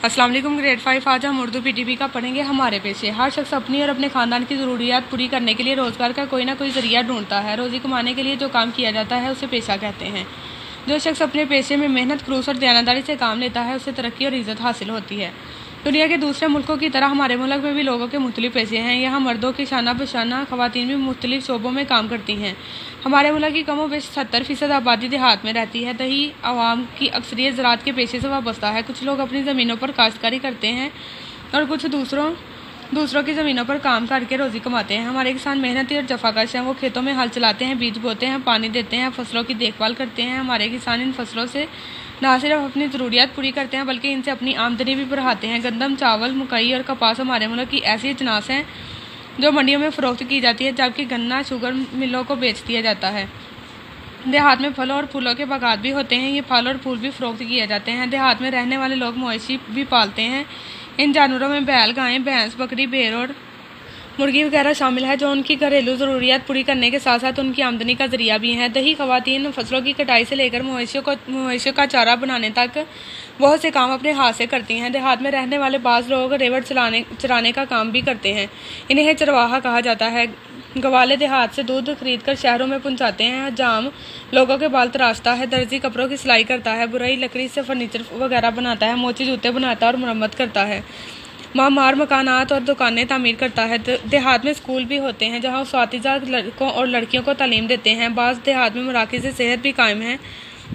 अस्सलाम वालेकुम ग्रेड 5। आज हम उर्दू पीटीपी का पढ़ेंगे हमारे पेशे। हर शख्स अपनी और अपने ख़ानदान की ज़रूरियात पूरी करने के लिए रोज़गार का कोई ना कोई ज़रिया ढूंढता है। रोज़ी कमाने के लिए जो काम किया जाता है उसे पेशा कहते हैं। जो शख्स अपने पेशे में मेहनत, खलूस और दयानतदारी से काम लेता है उसे तरक्की और इज़्ज़त हासिल होती है। दुनिया के दूसरे मुल्कों की तरह हमारे मुल्क में भी लोगों के मुख्तलिफ पेशे हैं। यहाँ मर्दों की शाना बशाना ख़वातीन भी मुख्तलिफ शोबों में काम करती हैं। हमारे मुल्क की कमो बेश 70% आबादी देहात में रहती है। दही आवाम की अक्सरियत ज़राअत के पेशे से वाबस्ता है। कुछ लोग अपनी ज़मीनों पर काश्तकारी करते हैं और कुछ दूसरों की ज़मीनों पर काम करके रोज़ी कमाते हैं। हमारे किसान मेहनती और जफाकश हैं। वो खेतों में हल चलाते हैं, बीज बोते हैं, पानी देते हैं, फसलों की देखभाल करते हैं। हमारे किसान इन फसलों से ना सिर्फ अपनी ज़रूरियात पूरी करते हैं बल्कि इनसे अपनी आमदनी भी बढ़ाते हैं। गंदम, चावल, मकई और कपास हमारे मुल्क की ऐसी अजनास हैं जो मंडियों में फ़रोख्त की जाती है, जबकि गन्ना शुगर मिलों को बेच दिया जाता है। देहात में फलों और फूलों के बागात भी होते हैं। ये फल और फूल भी फ़रोख्त किए जाते हैं। देहात में रहने वाले लोग मवेशी भी पालते हैं। इन जानवरों में बैल, गायें, भैंस, बकरी, भेड़ और मुर्गी वगैरह शामिल है, जो उनकी घरेलू ज़रूरियात पूरी करने के साथ साथ उनकी आमदनी का ज़रिया भी हैं। दही ख़वातीन फसलों की कटाई से लेकर मवेशियों का चारा बनाने तक बहुत से काम अपने हाथ से करती हैं। देहात में रहने वाले बाज़ लोग रेवड़ चराने का काम भी करते हैं। इन्हें चरवाहा कहा जाता है। गवाले देहात से दूध खरीद कर शहरों में पहुंचाते हैं। हजाम लोगों के बाल तराशता है। दर्जी कपड़ों की सिलाई करता है। बुराई लकड़ी से फर्नीचर वगैरह बनाता है। मोची जूते बनाता है और मरम्मत करता है। मामार मकानात और दुकानें तामीर करता है। देहात में स्कूल भी होते हैं जहाँ उस्तादिज़ा लड़कों और लड़कियों को तालीम देते हैं। बाज़ देहात में मराकिज़ सेहत भी कायम हैं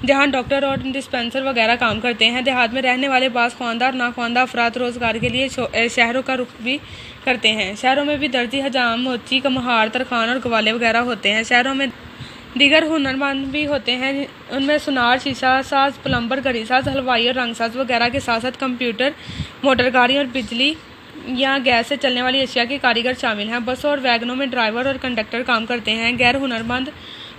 जहाँ डॉक्टर और डिस्पेंसर वगैरह काम करते हैं। देहात में रहने वाले बाज़ ख्वानदार और नाख्वानदार अफराद रोज़गार के लिए शहरों का रुख भी करते हैं। शहरों में भी दर्जी, हजाम, मोची, कमहार, तरखान और गवाले वगैरह होते हैं। शहरों में दीगर हुनरमंद भी होते हैं। उनमें सुनार, शीशा साज, प्लम्बर, घड़ी साज, हलवाई और रंग साज वगैरह के साथ साथ कंप्यूटर, मोटर गाड़ी और बिजली या गैस से चलने वाली अशिया के कारीगर शामिल हैं। बसों और वैगनों में ड्राइवर और कंडक्टर काम करते हैं। गैर हुनरमंद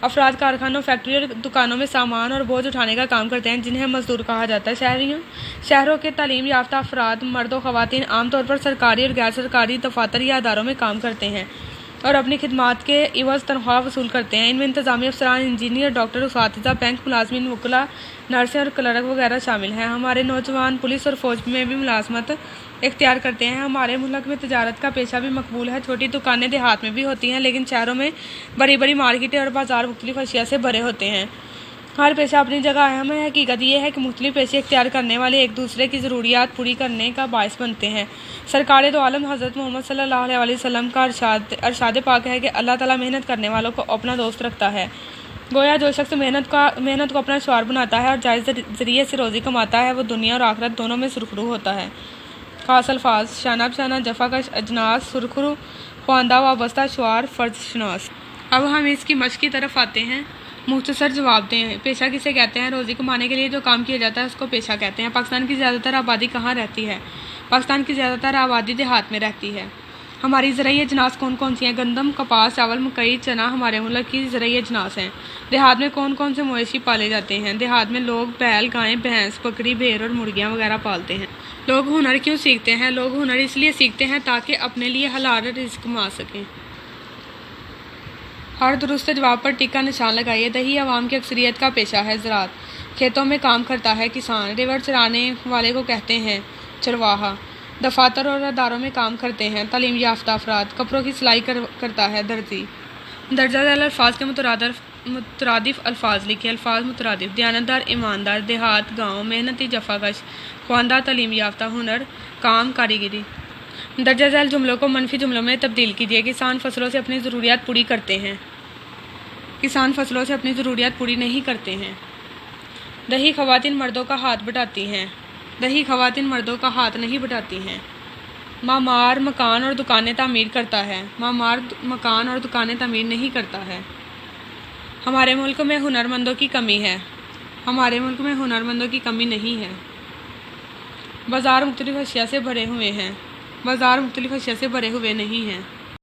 अफराद कारखानों, फैक्ट्री और दुकानों में सामान और बोझ उठाने का काम करते हैं, जिन्हें मजदूर कहा जाता है। शहरों के तालीम याफ्ता अफराद, मर्द व ख़वातीन, आमतौर पर सरकारी और गैर सरकारी दफातर या अदारों में काम करते हैं और अपनी खिदमात के इवज़ तनख्वाह वसूल करते हैं। इनमें इंतज़ामी अफसरान, इंजीनियर, डॉक्टर, उस्तादिज़ा, बैंक मुलाजमीन, वकला, नर्सें और क्लर्क वगैरह शामिल हैं। हमारे नौजवान पुलिस और फ़ौज में भी मुलाजमत इख्तियार करते हैं। हमारे मुल्क में तजारत का पेशा भी मकबूल है। छोटी दुकानें देहात में भी होती हैं, लेकिन शहरों में बड़ी बड़ी मार्केटें और बाज़ार मुख्तलिफ अशिया से भरे होते हैं। हर पेशा अपनी जगह अहम है। हकीकत यह है कि मुख्तलिफ पेशे इख्तियार करने वाले एक दूसरे की ज़रूरियात पूरी करने का बायस बनते हैं। सरकार दो आलम हज़रत मोहम्मद सल्लल्लाहु अलैहि वसल्लम का अरशाद पाक है कि अल्लाह ताला मेहनत करने वालों को अपना दोस्त रखता है। गोया जो शख्स मेहनत को अपना शुआर बनाता है और जायज़ ज़रिए से रोज़ी कमाता है, वो दुनिया और आखिरत दोनों में सुरखरू होता है। खास अल्फाज: शाना बशाना, जफाकश, अजनास, सुरखरू, ख्वानदा, वाबस्ता, शुआर, फ़र्ज शनास। अब हम इसकी मश्क की तरफ आते हैं। मुख्तसर जवाब दें। पेशा किसे कहते हैं? रोज़ी कमाने के लिए जो काम किया जाता है उसको पेशा कहते हैं। पाकिस्तान की ज़्यादातर आबादी कहाँ रहती है? पाकिस्तान की ज़्यादातर आबादी देहात में रहती है। हमारी ज़राई अजनास कौन कौन सी हैं? गंदम, कपास, चावल, मकई, चना हमारे मुल्क की ज़राई अजनास हैं। देहात में कौन कौन से मवेशी पाले जाते हैं? देहात में लोग बैल, गायें, भैंस, बकरी, भेड़ और मुर्गियाँ वगैरह पालते हैं। लोग हुनर क्यों सीखते हैं? लोग हुनर इसलिए सीखते हैं ताकि अपने लिए हलाल रिज़्क़ कमा सकें। हर दुरुस्त जवाब पर टिक्का निशान लगाइए। दही आवाम की अक्सरियत का पेशा है ज़राअत। खेतों में काम करता है किसान। रेवड़ चराने वाले को कहते हैं चरवाहा। दफातर और अदारों में काम करते हैं तालीम याफ्ता अफराद। कपड़ों की सिलाई करता है दर्जी। दर्जा झैल अल्फाज के मुतरादिफ अल्फाज लिखे। अल्फाज मुतरादिफ: दयानतदार, ईमानदार, देहात, गाँव, मेहनती, जफाकश, ख्वानदार, तालीम याफ्ता, हुनर, काम, कारीगरी। दर्जा झैल जुमलों को मनफी जुमलों में तब्दील कीजिए। किसान फसलों से अपनी ज़रूरियात पूरी करते हैं। किसान फसलों से अपनी ज़रूरियात पूरी नहीं करते हैं। दही ख़वातीन मर्दों का हाथ बटाती हैं। दही ख़वातीन मर्दों का हाथ नहीं बटाती हैं। मामार मकान और दुकानें तामीर करता है। मामार मकान और दुकानें तामीर नहीं करता है। हमारे मुल्क में हुनरमंदों की कमी है। हमारे मुल्क में हुनरमंदों की कमी नहीं है। बाज़ार मुख्तलिफ अशिया से भरे हुए हैं। बाज़ार मुख्तलिफ अशिया से भरे हुए नहीं हैं।